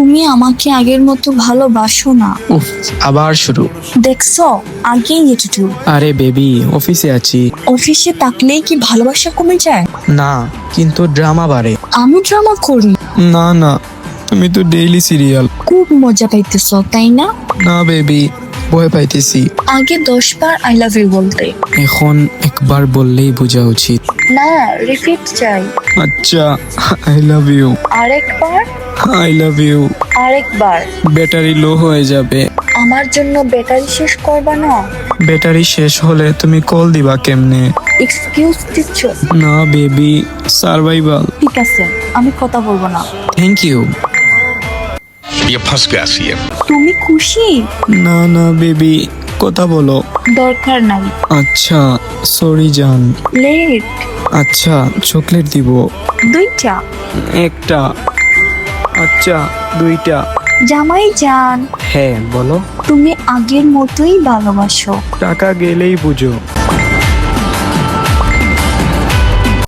তুমি আমাকে আগের মতো ভালোবাসো না। উফ, আবার শুরু। দেখছো, আগেই এটুটু। আরে বেবি, অফিসে আছি। অফিসে থাকলেই কি ভালোবাসা কমে যায়? না, কিন্তু ড্রামা বাড়ে। আমি ড্রামা করি? না না, তুমি তো ডেইলি সিরিয়াল। খুব মজা পাইতেছো তাই না? না বেবি, ভয় পাইতেছি। আগে 10 বার আই লাভ ইউ বলতে। এখন একবার বললেই বোঝা উচিত। না, রিপিট চাই। আচ্ছা, আই লাভ ইউ। আরেকবার। I love you. আরেকবার। ব্যাটারি লো হয়ে যাবে। আমার জন্য ব্যাটারি শেষ করবা না? ব্যাটারি শেষ হলে তুমি কল দিবা কেমনে? এক্সকিউজ দিচ্ছ? না বেবি, সার্ভাইভাল। ঠিক আছে, আমি কথা বলবো না। Thank you. ये फंस गया सीएम। তুমি খুশি? না না বেবি, কথা বলো। দরকার নাই। আচ্ছা, সরি জান। লেট। আচ্ছা, চকলেট দিব। 2টা। একটা। আচ্ছা, 2টা। জামাই জান, হ্যাঁ বলো। তুমি আগের মতোই ভালোবাসো। টাকা গেলেই বুঝো।